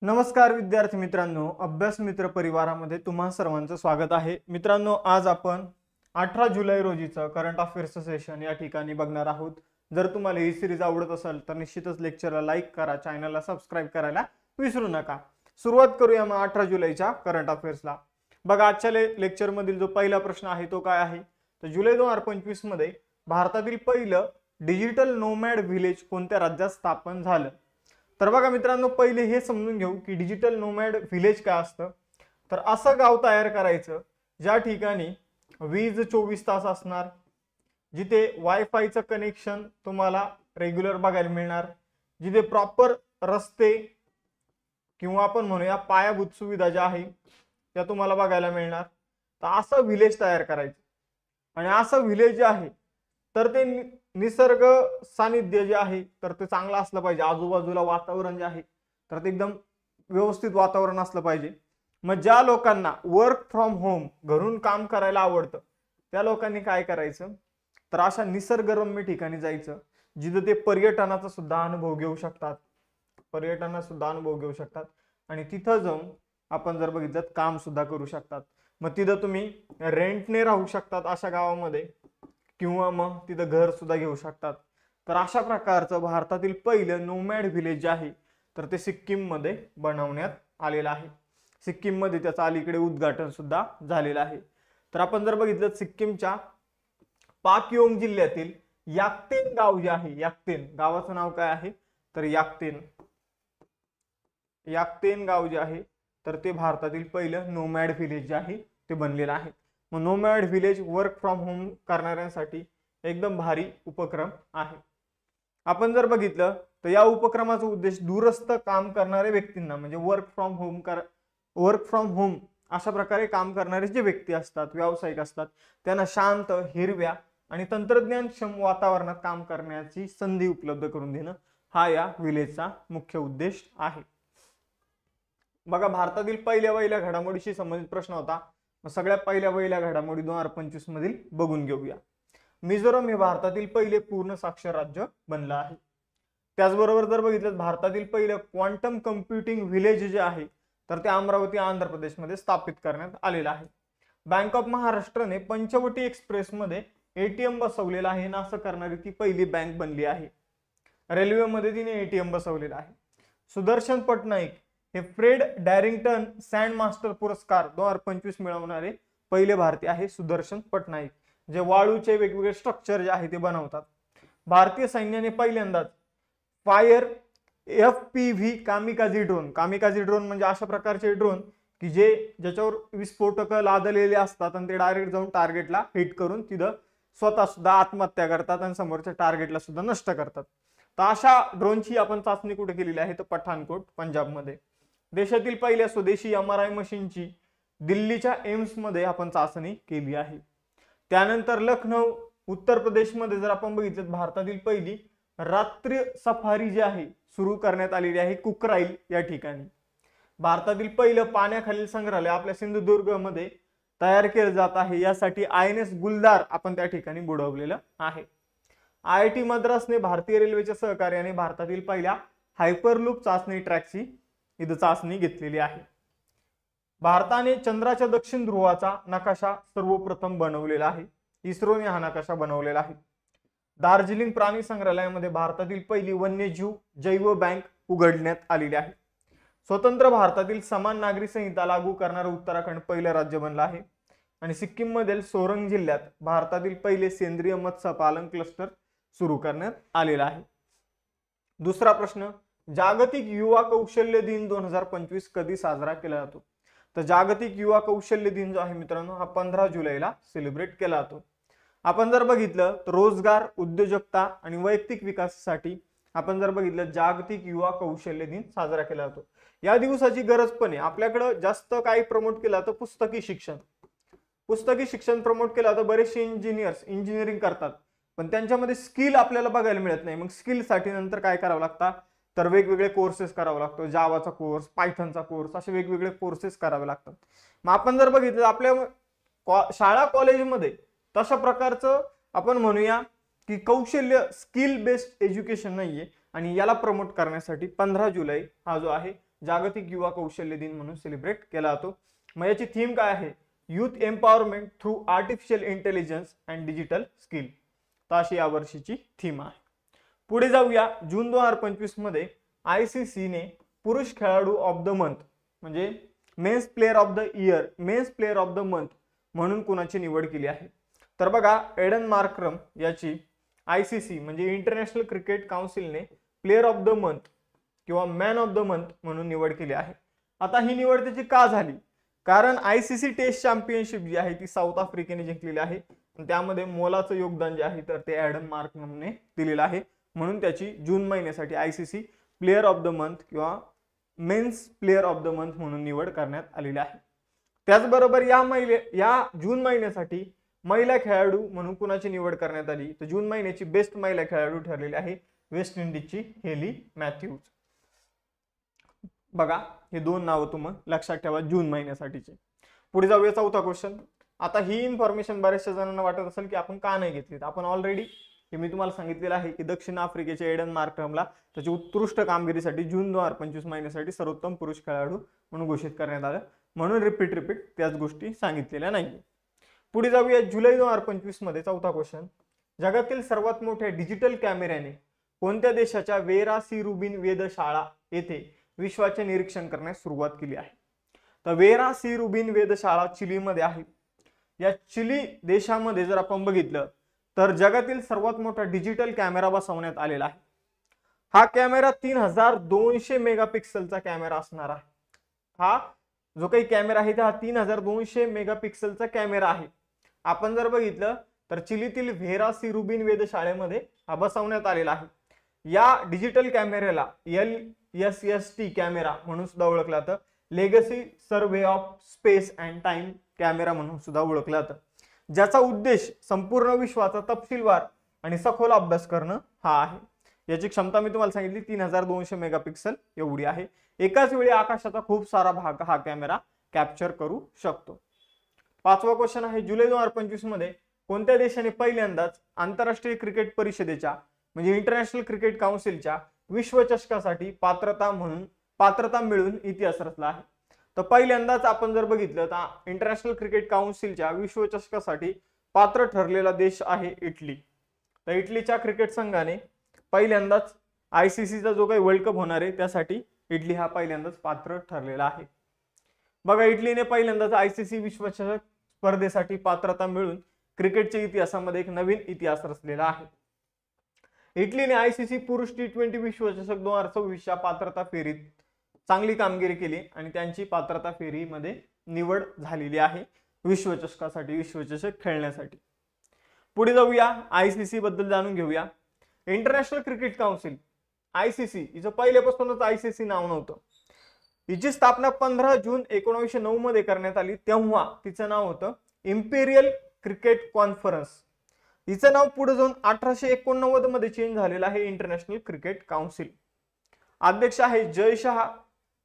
नमस्कार विद्यार्थी मित्रांनो, अभ्यास मित्र परिवारामध्ये तुम्हा सर्वांचं स्वागत आहे। मित्रांनो, आज आपण 18 जुलै रोजीचं करंट अफेअर्सचं सेशन या ठिकाणी बघणार आहोत। जर तुम्हाला ही सिरीज आवडत असेल तर निश्चितच लेक्चरला लाईक करा, चॅनलला सबस्क्राइब करायला विसरू नका। सुरुवात करूया मग 18 जुलैच्या करंट अफेअर्सला। बघा, आजच्या लेक्चर मधील जो पहिला प्रश्न आहे तो काय आहे, तर जुलै 2025 मध्ये भारतातील पहिलं डिजिटल नोमॅड व्हिलेज कोणत्या राज्यात स्थापन झालं? तर बघा मित्रांनो, पहिले हे समजून घेऊ की डिजिटल नोमॅड व्हिलेज काय असतं। तर असं गाव तयार करायचं ज्या ठिकाणी वीज 24 तास असणार, जिथे वायफायचं कनेक्शन तुम्हाला रेग्युलर बघायला मिळणार, जिथे प्रॉपर रस्ते किंवा आपण म्हणूया पायाभूत सुविधा ज्या आहे त्या तुम्हाला बघायला मिळणार। तर असं व्हिलेज तयार करायचं आणि असं व्हिलेज जे आहे तर ते निसर्ग सानिध्य जे आहे तर ते चांगलं असलं पाहिजे। आजूबाजूला वातावरण जे आहे तर ते एकदम व्यवस्थित वातावरण असलं पाहिजे। मग ज्या लोकांना वर्क फ्रॉम होम घरून काम करायला आवडतं त्या लोकांनी काय करायचं, तर अशा निसर्गरम्य ठिकाणी जायचं जिथे ते पर्यटनाचा सुद्धा अनुभव घेऊ शकतात आणि तिथं जाऊन आपण जर बघितलं काम सुद्धा करू शकतात। मग तिथं तुम्ही रेंटने राहू शकतात अशा गावामध्ये किंवा मग तिथं घर सुद्धा घेऊ शकतात। तर अशा प्रकारचं भारतातील पहिलं नोमॅड व्हिलेज जे आहे तर ते सिक्कीम मध्ये बनवण्यात आलेलं आहे। सिक्कीम मध्ये त्याचं अलीकडे उद्घाटन सुद्धा झालेलं आहे। तर आपण जर बघितलं सिक्कीमच्या पाकयोंग जिल्ह्यातील याक्तेन गाव जे आहे, याक्तेन गावाचं नाव काय आहे तर याक्तेन गाव जे आहे तर ते भारतातील पहिलं नोमॅड व्हिलेज जे आहे ते बनलेलं आहे। मग nomad village work from home करणाऱ्यांसाठी एकदम भारी उपक्रम आहे। आपण जर बघितलं तर या उपक्रमाचा उद्देश दूरस्थ काम करणाऱ्या व्यक्तींना म्हणजे वर्क फ्रॉम होम अशा प्रकारे काम करणारे जे व्यक्ती असतात, व्यावसायिक असतात, त्यांना शांत, हिरव्या आणि तंत्रज्ञानक्षम वातावरणात काम करण्याची संधी उपलब्ध करून देणं हा या व्हिलेजचा मुख्य उद्देश आहे। बघा, भारतातील पहिल्या घडामोडीशी संबंधित प्रश्न होता। सगळ्यात पहिल्या घडामोडी 2025 मधील बघून घेऊया। मिझोरम हे भारतातील पहिले पूर्ण साक्षर राज्य बनलं आहे। त्याचबरोबर जर बघितलं भारतातील पहिलं क्वांटम कम्प्युटिंग व्हिलेज जे आहे तर ते अमरावती आंध्र प्रदेशमध्ये स्थापित करण्यात आलेलं आहे। बँक ऑफ महाराष्ट्रने पंचवटी एक्सप्रेस मध्ये एटीएम बसवलेला आहे ना, असं करणारी ती पहिली बँक बनली आहे। रेल्वेमध्ये तिने एटीएम बसवलेला आहे। सुदर्शन पटनाईक हे फ्रेड डॅरिंग्टन सँड मास्टर पुरस्कार 2025 मिळवणारे पहिले भारतीय आहे सुदर्शन पटनाईक, जे वाळूचे वेगवेगळे स्ट्रक्चर जे आहे ते बनवतात। भारतीय सैन्याने पहिल्यांदाच फायर FPV कामिकाझी ड्रोन म्हणजे अशा प्रकारचे ड्रोन की ज्याच्यावर विस्फोटक लादलेले असतात आणि ते डायरेक्ट जाऊन टार्गेटला हिट करून तिथं स्वतः सुद्धा आत्महत्या करतात आणि समोरच्या टार्गेटला सुद्धा नष्ट करतात। तर अशा ड्रोनची आपण चाचणी कुठे केलेली आहे तर पठाणकोट पंजाबमध्ये। देशातील पहिल्या स्वदेशी MRI मशीनची दिल्लीच्या एम्स मध्ये आपण चाचणी केली आहे। त्यानंतर लखनौ उत्तर प्रदेशमध्ये जर आपण बघितलं भारतातील पहिली रात्री सफारी जी आहे सुरू करण्यात आलेली आहे कुकराईल या ठिकाणी। भारतातील पहिलं पाण्याखालील संग्रहालय आपल्या सिंधुदुर्ग मध्ये तयार केलं जात आहे। यासाठी INS गुलदार आपण त्या ठिकाणी बुडवलेलं आहे। IIT मद्रासने भारतीय रेल्वेच्या सहकार्याने भारतातील पहिल्या हायपरलूप चाचणी ट्रॅकची इथं चाचणी घेतलेली आहे। भारताने चंद्राच्या दक्षिण ध्रुवाचा नकाशा सर्वप्रथम बनवलेला आहे। इस्रोने हा नकाशा बनवलेला आहे। दार्जिलिंग प्राणी संग्रहालयामध्ये भारतातील पहिली वन्यजीव जैव बँक उघडण्यात आलेली आहे। स्वतंत्र भारतातील समान नागरी संहिता लागू करणारं उत्तराखंड पहिलं राज्य बनलं आहे। आणि सिक्कीम मधील सोरंग जिल्ह्यात भारतातील पहिले सेंद्रिय मत्स्य पालन क्लस्टर सुरू करण्यात आलेला आहे। दुसरा प्रश्न, जागतिक युवा कौशल्य दिन 2025 कधी साजरा केला जातो? तर जागतिक युवा कौशल्य दिन जो आहे मित्रांनो हा 15 जुलैला सेलिब्रेट केला जातो। आपण जर बघितलं तर रोजगार, उद्योजकता आणि वैयक्तिक विकासासाठी आपण जर बघितलं जागतिक युवा कौशल्य दिन साजरा केला जातो। या दिवसाची गरज पण आहे। आपल्याकडे जास्त काही प्रमोट केला तर पुस्तकी शिक्षण प्रमोट केला तर बरेचसे इंजिनिअरिंग करतात पण त्यांच्यामध्ये स्किल आपल्याला बघायला मिळत नाही। मग स्किल साठी नंतर काय करावं लागतं तर वेगवेगळे कोर्सेस करावे लागतो, जावाचा कोर्स, पायथनचा कोर्स, असे वेगवेगळे कोर्सेस करावे लागतात। मग आपण जर बघितलं आपल्या शाळा कॉलेजमध्ये तशा प्रकारचं आपण म्हणूया की कौशल्य स्किल बेस्ड एज्युकेशन नाहीये आणि याला प्रमोट करण्यासाठी 15 जुलै हा जो आहे जागतिक युवा कौशल्य दिन म्हणून सेलिब्रेट केला जातो. मग याची थीम काय आहे? Youth empowerment through artificial intelligence and digital skill. तर अशी या वर्षीची थीम आहे. पुढे जाऊया. जून 2025 मध्ये ICC ने पुरुष खेळाडू ऑफ द मंथ म्हणजे men's player of the year, men's player of the month म्हणून कुणाची निवड केली आहे? तर बघा, एडन मार्क्रम याची ICC म्हणजे इंटरनॅशनल क्रिकेट काउन्सिलने प्लेयर ऑफ द मंथ किंवा मॅन ऑफ द मंथ म्हणून निवड केली आहे. आता ही निवड त्याची का झाली? कारण ICC टेस्ट चॅम्पियनशिप जी आहे ती साऊथ आफ्रिकेने जिंकलेली आहे. त्यामध्ये मोलाचं योगदान जे आहे तर ते एडन मार्क्रमने दिलेलं आहे. म्हणून त्याची जून महिन्यासाठी ICC player of the month किंवा men's player of the month म्हणून निवड करण्यात आलेली आहे. त्याचबरोबर या जून महिन्यासाठी महिला खेळाडू म्हणून कुणाची निवड करण्यात आली? तर जून महिन्याची बेस्ट महिला खेळाडू ठरलेली आहे वेस्ट इंडिजची हेली मॅथ्यूज. बघा, हे दोन नावं तुम्ही लक्षात ठेवा जून महिन्यासाठीचे. पुढे जाऊया चौथा क्वेश्चन. आता ही इन्फॉर्मेशन बऱ्याचशा जणांना वाटत असेल की आपण का नाही घेतली. आपण ऑलरेडी हे मी तुम्हाला सांगितलेलं आहे की दक्षिण आफ्रिकेच्या एडन मार्क्रमला त्याची उत्कृष्ट कामगिरीसाठी जून 2025 महिन्यासाठी सर्वोत्तम पुरुष खेळाडू म्हणून घोषित करण्यात आलं. म्हणून रिपीट त्याच गोष्टी सांगितलेल्या नाही. पुढे जाऊया. जुलै 2025 मध्ये चौथा क्वेश्चन. जगातील सर्वात मोठ्या डिजिटल कॅमेऱ्याने कोणत्या देशाच्या वेरा सी रुबिन वेधशाळा येथे विश्वाचे निरीक्षण करण्यास सुरुवात केली आहे? तर वेरा सी रुबिन वेधशाळा चिलीमध्ये आहे. या चिली देशामध्ये जर आपण बघितलं तर जगातील सर्वात मोठा डिजिटल कॅमेरा बसवण्यात आलेला आहे. हा कॅमेरा 3200 मेगापिक्सलचा कॅमेरा असणार आहे. हा जो काही कॅमेरा आहे हा 3200 मेगापिक्सलचा कॅमेरा आहे. आपण जर बघितलं तर चिलीतील व्हेरा सी रुबिन वेधशाळेमध्ये हा बसवण्यात आलेला आहे. या डिजिटल कॅमेऱ्याला LSST कॅमेरा म्हणून सुद्धा ओळखला जातं. Legacy survey of space and time camera म्हणून सुद्धा ओळखला जातं. ज्याचा उद्देश संपूर्ण विश्वाचा तपशीलवार आणि सखोल अभ्यास करणं हा आहे. याची क्षमता मी तुम्हाला सांगितली 3200 मेगापिक्सल एवढी आहे. एकाच वेळी आकाशाचा खूप सारा भाग हा कॅमेरा कॅप्चर करू शकतो. पाचवा क्वेश्चन आहे. जुलै 2025 मध्ये कोणत्या देशाने पहिल्यांदाच आंतरराष्ट्रीय क्रिकेट परिषदेच्या म्हणजे इंटरनॅशनल क्रिकेट काउन्सिलच्या विश्वचषकासाठी पात्रता मिळवून इतिहास रचला आहे? तर पहिल्यांदाच आपण जर बघितलं तर इंटरनॅशनल क्रिकेट काउन्सिलच्या विश्वचषकासाठी पात्र ठरलेला देश आहे इटली. तर इटलीच्या क्रिकेट संघाने पहिल्यांदाच ICCचा जो काही वर्ल्ड कप होणार आहे त्यासाठी इटली हा पहिल्यांदाच पात्र ठरलेला आहे. बघा, इटलीने पहिल्यांदाच ICC विश्वचषक स्पर्धेसाठी पात्रता मिळवून क्रिकेटच्या इतिहासामध्ये एक नवीन इतिहास रचलेला आहे. इटलीने ICC पुरुष T20 विश्वचषक 2024च्या पात्रता फेरीत चांगली कामगिरी केली आणि त्यांची पात्रता फेरीमध्ये निवड झालेली आहे विश्वचषक खेळण्यासाठी. पुढे जाऊया. ICC बद्दल जाणून घेऊया. इंटरनॅशनल क्रिकेट काउन्सिल ICC हिचं पहिल्यापासूनच ICC नाव नव्हतं. हिची स्थापना 15 जून 1909 मध्ये करण्यात आली. तेव्हा तिचं नाव होतं इम्पेरियल क्रिकेट कॉन्फरन्स. हिचं नाव पुढे जाऊन 1889 मध्ये चेंज झालेलं आहे इंटरनॅशनल क्रिकेट काउन्सिल. अध्यक्ष आहे जय शहा,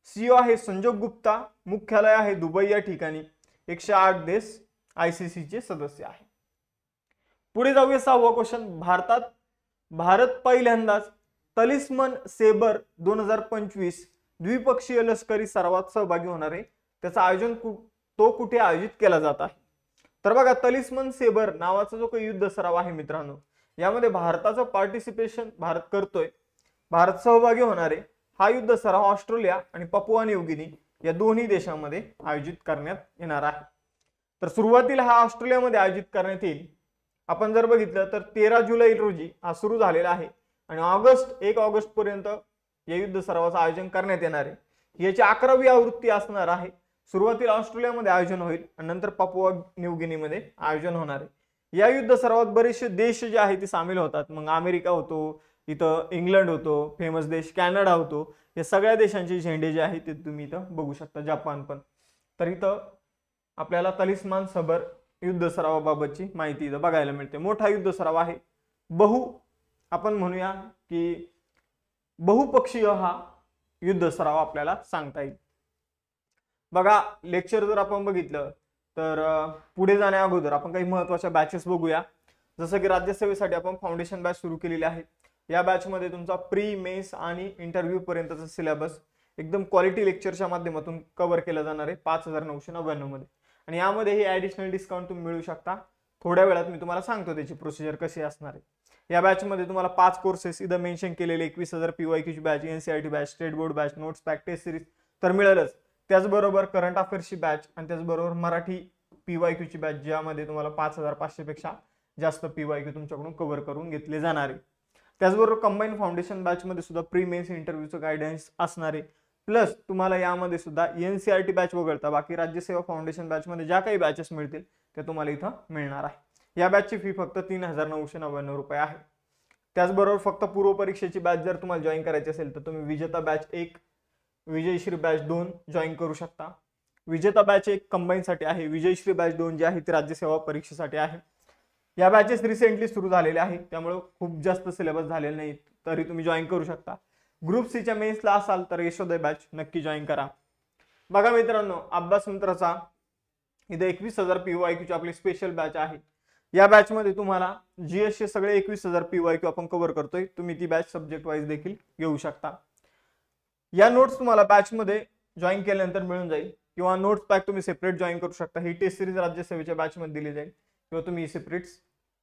CEO आहे संजोग गुप्ता, मुख्यालय आहे दुबई या ठिकाणी. 108 देश ICC चे सदस्य आहे. पुढे जाऊया. सहावा क्वेश्चन. भारत पहिल्यांदाच तलिस्मन सेबर 2025 द्विपक्षीय लष्करी सरावात सहभागी होणार आहे. त्याचं आयोजन कुठे आयोजित केला जात आहे? तर बघा, तलिस्मन सेबर नावाचा जो काही युद्ध सराव आहे मित्रांनो, यामध्ये भारताचं पार्टिसिपेशन भारत करतोय, भारत सहभागी होणार आहे. हा युद्ध सराव ऑस्ट्रेलिया आणि पपुआ न्यू गिनी या दोन्ही देशांमध्ये आयोजित करण्यात येणार आहे. तर सुरुवातीला हा ऑस्ट्रेलियामध्ये आयोजित करण्यात येईल. आपण जर बघितलं तर 13 जुलै रोजी हा सुरू झालेला आहे आणि 1 ऑगस्ट पर्यंत या युद्ध सरावाचं आयोजन करण्यात येणार आहे. याची 11वी आवृत्ती असणार आहे. सुरुवातीला ऑस्ट्रेलियामध्ये आयोजन होईल आणि नंतर पपुआ न्यू गिनीमध्ये आयोजन होणार आहे. या युद्ध सरावात बरेचसे देश जे आहेत ते सामील होतात. मग अमेरिका होतो, इथं इंग्लंड होतो, फेमस देश कॅनडा होतो. या सगळ्या देशांचे झेंडे जे आहेत ते तुम्ही इथं बघू शकता. जपान पण. तर इथं आपल्याला तलिस्मान सबर युद्ध सरावाबाबतची माहिती इथं बघायला मिळते. मोठा युद्ध सराव आहे. आपण म्हणूया की बहुपक्षीय हा युद्ध सराव आपल्याला सांगता येईल. बघा, लेक्चर जर आपण बघितलं तर पुढे जाण्या अगोदर आपण काही महत्त्वाच्या बॅचेस बघूया. जसं की राज्यसेवेसाठी आपण फाउंडेशन बॅच सुरू केलेली आहे. या बॅच मध्ये तुमचा प्री, मेन्स आणि इंटरव्ह्यू पर्यंतचा सिलेबस एकदम क्वालिटी लेक्चरच्या माध्यमातून कव्हर केलं जाणार आहे 5999 मध्ये. आणि यामध्ये हे ॲडिशनल डिस्काउंट तुम्ही मिळू शकता. थोड्या वेळात मी तुम्हाला सांगतो त्याची प्रोसिजर कशी असणार आहे. या बॅचमध्ये तुम्हाला 5 कोर्सेस इथं मेन्शन केलेले 21,000 PYQ ची batch, NCERT batch, state board batch, notes pack, test series तर मिळेलच. त्याचबरोबर करंट अफेअर्सची बॅच आणि त्याचबरोबर मराठी PYQ ची बॅच, ज्यामध्ये तुम्हाला 5,500 पेक्षा जास्त PYQ तुमच्याकडून कव्हर करून घेतले जाणार आहे. त्याचबरोबर कंबाईन फाउंडेशन बॅचमध्ये सुद्धा प्री मेन्स इंटरव्ह्यूचं गायडन्स असणार आहे. प्लस तुम्हाला यामध्ये सुद्धा NCERT बॅच वगळता बाकी राज्यसेवा फाउंडेशन बॅचमध्ये ज्या काही बॅचेस मिळतील ते तुम्हाला इथं मिळणार आहे. या बॅचची फी फक्त 3,999 रुपये आहे. त्याचबरोबर फक्त पूर्व परीक्षेची बॅच जर तुम्हाला जॉईन करायची असेल तर तुम्ही विजेता बॅच 1, विजयश्री बॅच 2 जॉईन करू शकता. विजेता बॅच 1 कंबाईनसाठी आहे, विजयश्री बॅच 2 जी आहे ती राज्यसेवा परीक्षेसाठी आहे. या बॅचेस रिसेंटली सुरू झालेल्या आहेत, त्यामुळे खूप जास्त सिलेबस झालेले नाही, तरी तुम्ही जॉईन करू शकता. ग्रुप सीच्या मेन्सला असाल तर यशोदय बॅच नक्की जॉईन करा. बघा मित्रांनो, अभ्यास मित्राचा इथे 21,000 PYQ ची आपली स्पेशल बॅच आहे. या बॅच मध्ये तुम्हाला GS चे सगळे 21,000 PYQ आपण कव्हर करतोय. तुम्ही ती बॅच सब्जेक्ट वाईज देखील घेऊ शकता. या नोट्स तुम्हाला बॅच मध्ये जॉईन केल्यानंतर मिळून जाईल किंवा नोट्स पॅक तुम्ही सेपरेट जॉईन करू शकता. ही टेस्ट सिरीज राज्यसेवेच्या बॅच मध्ये दिली जाईल किंवा तुम्ही सेपरेट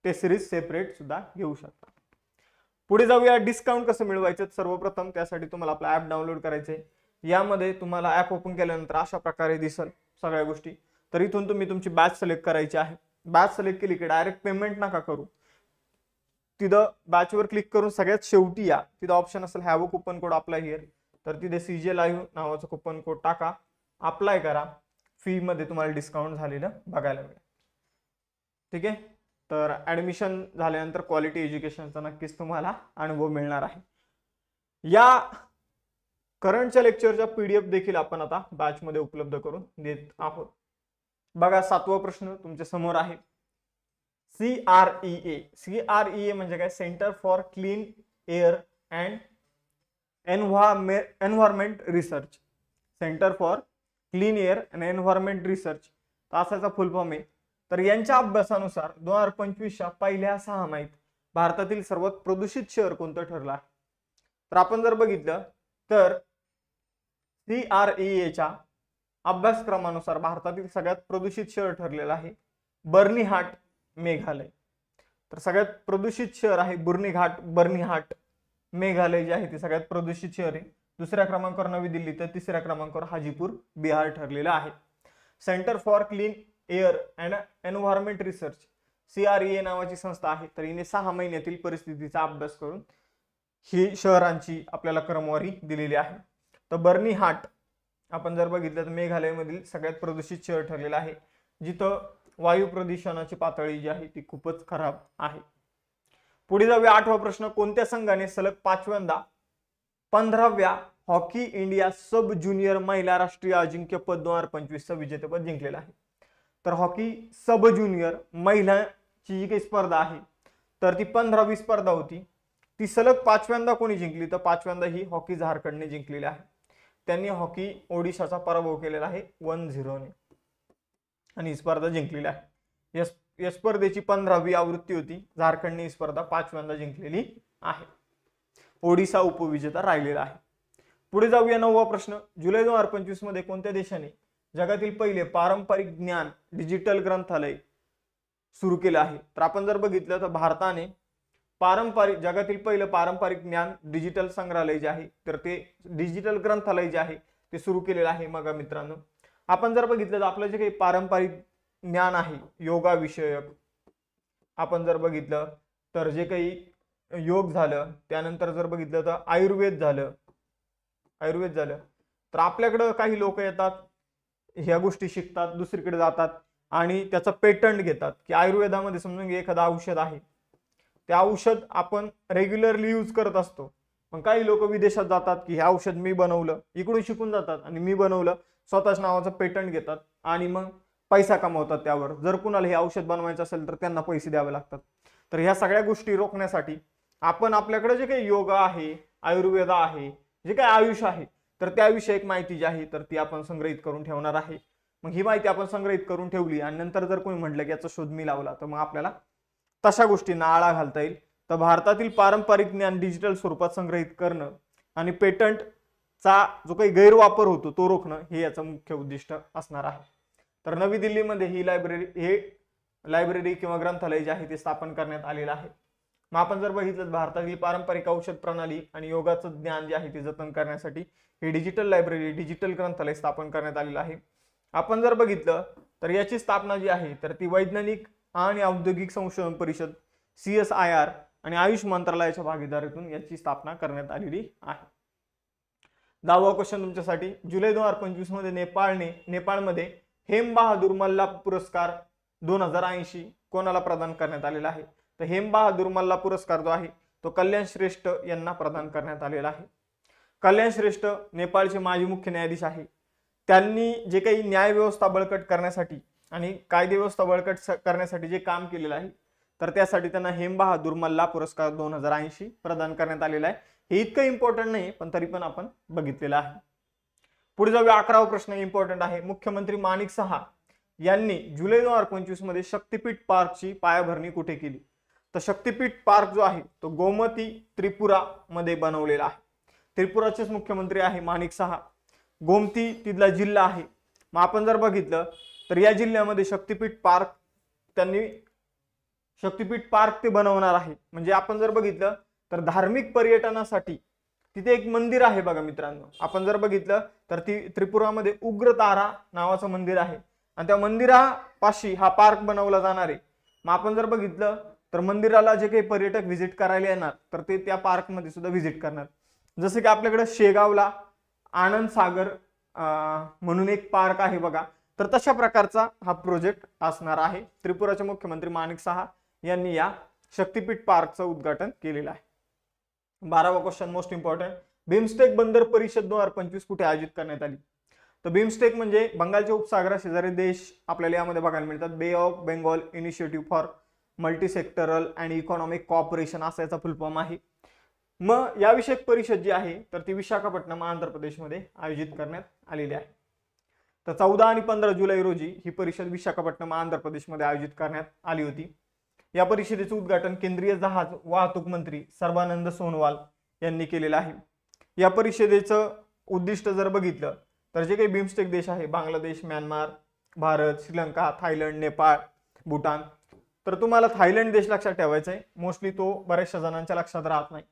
टेस्ट सिरीज सेपरेट सुद्धा घेऊ शकता. पुढे जाऊया, डिस्काउंट कसं मिळवायचं. सर्वप्रथम त्यासाठी तुम्हाला आपला ऍप डाउनलोड करायचं आहे. यामध्ये तुम्हाला ऍप ओपन केल्यानंतर अशा प्रकारे दिसेल सगळ्या गोष्टी. तर इथून तुम्ही तुमची बॅच सिलेक्ट करायची आहे. बॅच सिलेक्ट केली की डायरेक्ट पेमेंट नका करू. तिथं बॅचवर क्लिक करून सगळ्यात शेवटी या, तिथं ऑप्शन असेल have a coupon code apply here, तर तिथे CJ लाईव्ह नावाचं कुपन कोड टाका, अप्लाय करा. फी मध्ये तुम्हाला डिस्काउंट झालेलं बघायला मिळेल. ठीक आहे. तर ऍडमिशन झाल्यानंतर क्वालिटी एज्युकेशनचा नक्कीच तुम्हाला अनुभव मिळणार आहे. या करंटच्या लेक्चरच्या PDF देखील आपण आता बॅच मध्ये उपलब्ध करून देत आहोत. बघा, 7वा प्रश्न तुमच्या समोर आहे. CREA म्हणजे काय? Centre for clean air and environment research. Centre for clean air and environment research असाचा फुल फॉर्म आहे. तर यांच्या अभ्यासानुसार 2025च्या पहिल्या 6 महिन्यात भारतातील सर्वात प्रदूषित शहर कोणतं ठरलं आहे? तर आपण जर बघितलं तर CREAच्या अभ्यासक्रमानुसार भारतातील सगळ्यात प्रदूषित शहर ठरलेलं आहे बर्निहाट, मेघालय. तर सगळ्यात प्रदूषित शहर आहे बर्निहाट, मेघालय जे आहे ते सगळ्यात प्रदूषित शहर आहे. दुसऱ्या क्रमांकावर नवी दिल्ली, तर तिसऱ्या क्रमांकावर हाजीपूर, बिहार ठरलेलं आहे. Centre for clean air and environment research CREA नावाची संस्था आहे. तर हिने 6 महिन्यातील परिस्थितीचा अभ्यास करून ही शहरांची आपल्याला क्रमवारी दिलेली आहे. तर बर्निहाट आपण जर बघितलं तर मेघालयमधील सगळ्यात प्रदूषित शहर ठरलेलं आहे, जिथं वायू प्रदूषणाची पातळी जी आहे ती खूपच खराब आहे. पुढे जाऊया, 8वा प्रश्न. कोणत्या संघाने सलग 5व्यांदा 15व्या हॉकी इंडिया सब ज्युनियर महिला राष्ट्रीय अजिंक्यपद 2025चं विजेतेपद जिंकलेलं आहे? तर हॉकी सब ज्युनियर महिलांची जी काही स्पर्धा आहे तर ती 15वी स्पर्धा होती. ती सलग 5व्यांदा कोणी जिंकली? तर 5व्यांदा ही हॉकी झारखंडने जिंकलेली आहे. त्यांनी हॉकी ओडिशाचा पराभव केलेला आहे 1-0 ने आणि ही स्पर्धा जिंकलेली आहे. या स्पर्धेची 15वी आवृत्ती होती. झारखंडने ही स्पर्धा 5व्यांदा जिंकलेली आहे. ओडिसा उपविजेता राहिलेला आहे. पुढे जाऊया, 9वा प्रश्न. जुलै 2025 मध्ये कोणत्या देशाने जगातील पहिले पारंपरिक ज्ञान डिजिटल ग्रंथालय सुरू केलं आहे? तर आपण जर बघितलं तर भारताने जगातील पहिलं पारंपरिक ज्ञान डिजिटल संग्रहालय जे आहे तर ते डिजिटल ग्रंथालय जे आहे ते सुरू केलेलं आहे. मग मित्रांनो, आपण जर बघितलं तर आपलं जे काही पारंपरिक ज्ञान आहे योगा विषयक, आपण जर बघितलं तर जे काही योग झालं, त्यानंतर जर बघितलं तर आयुर्वेद झालं, तर आपल्याकडं काही लोक येतात, ह्या गोष्टी शिकतात, दुसरीकडे जातात आणि त्याचं पेटंट घेतात. की आयुर्वेदामध्ये समजून घे एखादं औषध आहे, ते औषध आपण रेग्युलरली यूज करत असतो, पण काही लोक विदेशात जातात की हे औषध मी बनवलं, इकडून शिकून जातात आणि मी बनवलं, स्वतःच नावाचं पेटंट घेतात आणि मग पैसा कमवतात त्यावर. जर कुणाला हे औषध बनवायचं असेल तर त्यांना पैसे द्यावे लागतात. तर ह्या सगळ्या गोष्टी रोखण्यासाठी आपण आपल्याकडे जे काही योगा आहे, आयुर्वेद आहे, जे काही आयुष आहे, तर त्याविषयी एक माहिती जी आहे तर ती आपण संग्रहित करून ठेवणार आहे. मग ही माहिती आपण संग्रहित करून ठेवली आणि नंतर जर कोणी म्हटलं की याचा शोध मी लावला, तर मग आपल्याला तशा गोष्टींना आळा घालता येईल. तर भारतातील पारंपरिक ज्ञान डिजिटल स्वरूपात संग्रहित करणं आणि पेटंट चा जो काही गैरवापर होतो तो रोखणं हे याचं मुख्य उद्दिष्ट असणार आहे. तर नवी दिल्लीमध्ये ही लायब्ररी किंवा ग्रंथालय जे आहे ते स्थापन करण्यात आलेलं आहे. मग आपण जर बघितलं भारतातील पारंपरिक औषध प्रणाली आणि योगाचं ज्ञान जे आहे ते जतन करण्यासाठी ही डिजिटल लायब्ररी, डिजिटल ग्रंथालय स्थापन करण्यात आलेलं आहे. आपण जर बघितलं तर याची स्थापना जी आहे तर ती वैज्ञानिक आणि औद्योगिक संशोधन परिषद CSIR आणि आयुष मंत्रालयाच्या भागीदारीतून याची स्थापना करण्यात आलेली आहे. 10वा क्वेश्चन तुमच्यासाठी, जुलै 2025 मध्ये नेपाळमध्ये हेम बहादूर मल्ला पुरस्कार 2080 कोणाला प्रदान करण्यात आलेला आहे? तर हेम बहादूर मल्ला पुरस्कार जो आहे तो कल्याण श्रेष्ठ यांना प्रदान करण्यात आलेला आहे. कल्याण श्रेष्ठ नेपाळचे माजी मुख्य न्यायाधीश आहे. त्यांनी जे काही न्याय व्यवस्था बळकट करण्यासाठी आणि कायदे व्यवस्था बळकट करण्यासाठी जे काम केलेलं आहे तर त्यासाठी त्यांना हेम बहादूर मल्ला पुरस्कार 2080 प्रदान करण्यात आलेला आहे. हे इतकं इम्पॉर्टंट नाही पण तरी पण आपण बघितलेलं आहे. पुढे जाऊया, 11वा प्रश्न इम्पॉर्टंट आहे. मुख्यमंत्री माणिक सहा यांनी जुलै 2025 मध्ये शक्तीपीठ पार्कची पायाभरणी कुठे केली? तर शक्तीपीठ पार्क जो आहे तो गोमती त्रिपुरा मध्ये बनवलेला आहे. त्रिपुराचेच मुख्यमंत्री आहे माणिक सहा. गोमती तिथला जिल्हा आहे. मग आपण जर बघितलं तर या जिल्ह्यामध्ये शक्तीपीठ पार्क ते बनवणार आहे. म्हणजे आपण जर बघितलं तर धार्मिक पर्यटनासाठी तिथे एक मंदिर आहे बघा मित्रांनो. आपण जर बघितलं तर त्रिपुरामध्ये उग्रतारा नावाचं मंदिर आहे आणि त्या मंदिरापाशी हा पार्क बनवला जाणार आहे. मग आपण जर बघितलं तर मंदिराला जे काही पर्यटक व्हिजिट करायला येणार तर ते त्या पार्कमध्ये सुद्धा व्हिजिट करणार. जसं की आपल्याकडे शेगावला आनंद सागर म्हणून एक पार्क आहे बघा, तर तशा प्रकारचा हा प्रोजेक्ट असणार आहे. त्रिपुराचे मुख्यमंत्री माणिक सहा यांनी या शक्तीपीठ पार्कचं उद्घाटन केलेलं आहे. 12वा क्वेश्चन मोस्ट इम्पॉर्टंट, बिमस्टेक बंदर परिषद 2025 कुठे आयोजित करण्यात आली? तर बिमस्टेक म्हणजे बंगालच्या उपसागरा शेजारी देश आपल्याला यामध्ये बघायला मिळतात. बे of Bengal initiative for multi sectoral and economic corporation असा याचा फुल फॉर्म आहे. मग या विषयक परिषद जी आहे तर ती विशाखापट्टणम आंध्र प्रदेशमध्ये आयोजित करण्यात आलेली आहे. तर 14 आणि 15 जुलै रोजी ही परिषद विशाखापट्टणम आंध्र प्रदेशमध्ये आयोजित करण्यात आली होती. या परिषदेचे उद्घाटन केंद्रीय जहाज वाहतूक मंत्री सर्बानंद सोनोवाल यांनी केलेलं आहे. या परिषदेचं उद्दिष्ट जर बघितलं तर जे काही बिमस्टेक देश आहे बांगलादेश, म्यानमार, भारत, श्रीलंका, थायलंड, नेपाळ, भूटान, तर तुम्हाला थायलंड देश लक्षात ठेवायचा आहे. मोस्टली तो बऱ्याचशा जणांच्या लक्षात राहत नाही.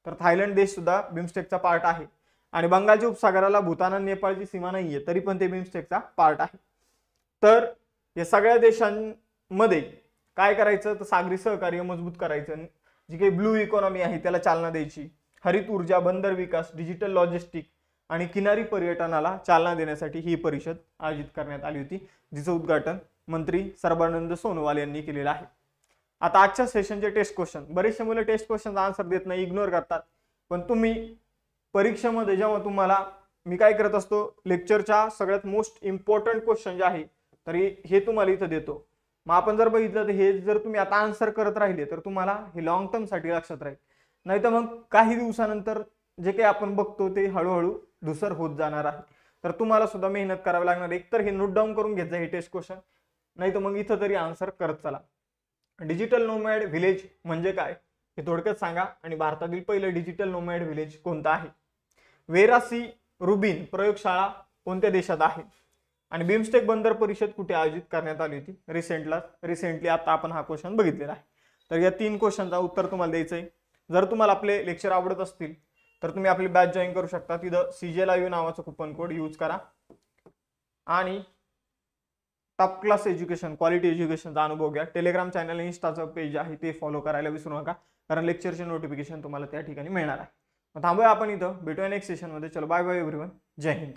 तर थायलंड देश सुद्धा बिमस्टेकचा पार्ट आहे आणि बंगालच्या उपसागराला भूतान आणि नेपाळची सीमा नाहीये तरी पण ते बिमस्टेकचा पार्ट आहे. तर या सगळ्या देशांमध्ये काय करायचं तर सागरी सहकार्य मजबूत करायचं, जी काही ब्लू इकॉनॉमी आहे त्याला चालना द्यायची, हरित ऊर्जा, बंदर विकास, डिजिटल लॉजिस्टिक आणि किनारी पर्यटनाला चालना देण्यासाठी ही परिषद आयोजित करण्यात आली होती, जिचं उद्घाटन मंत्री सर्बानंद सोनोवाल यांनी केलेलं आहे. आता आजच्या सेशनचे टेस्ट क्वेश्चन, बरेचसे मुलं टेस्ट क्वेश्चन आन्सर देत नाही, इग्नोर करतात. पण तुम्ही परीक्षेमध्ये जेव्हा तुम्हाला मी काय करत असतो, लेक्चरच्या सगळ्यात मोस्ट इम्पॉर्टंट क्वेश्चन जे आहे तर हे तुम्हाला इथं देतो. मग आपण जर बघितलं तर हे जर तुम्ही आता आन्सर करत राहिले तर तुम्हाला हे लॉंग टर्म साठी लक्षात राहील. नाही तर मग काही दिवसानंतर जे काही आपण बघतो ते हळूहळू धुसर होत जाणार आहे. तर तुम्हाला सुद्धा मेहनत करावी लागणार. एक तर हे नोट डाऊन करून घ्यायचं हे टेस्ट क्वेश्चन, नाही तर मग इथं तरी आन्सर करत चला. डिजिटल नोमॅड व्हिलेज म्हणजे काय हे थोडक्यात सांगा आणि भारतातील पहिलं डिजिटल नोमॅड व्हिलेज कोणतं आहे? वेरासी रुबिन प्रयोगशाळा कोणत्या देशात आहे? आणि बिमस्टेक बंदर परिषद कुठे आयोजित करण्यात आली होती? रिसेंटली आता आपण हा क्वेश्चन बघितलेला आहे. तर या 3 क्वेश्चनचा उत्तर तुम्हाला द्यायचं आहे. जर तुम्हाला आपले लेक्चर आवडत असतील तर तुम्ही आपली बॅच जॉईन करू शकता. तिथं CJ Live नावाचं कुपन कोड यूज करा आणि टॉप क्लास एज्युकेशन, क्वालिटी एज्युकेशनचा अनुभव घ्या. टेलिग्राम चॅनल, इन्स्टाचं पेज आहे ते फॉलो करायला विसरू नका, कारण लेक्चरचे नोटिफिकेशन तुम्हाला त्या ठिकाणी मिळणार आहे. थांबूया आपण इथं, भेटूया नेक्स्ट सेशनमध्ये. चलो बाय बाय एव्हरीवन, जय हिंद.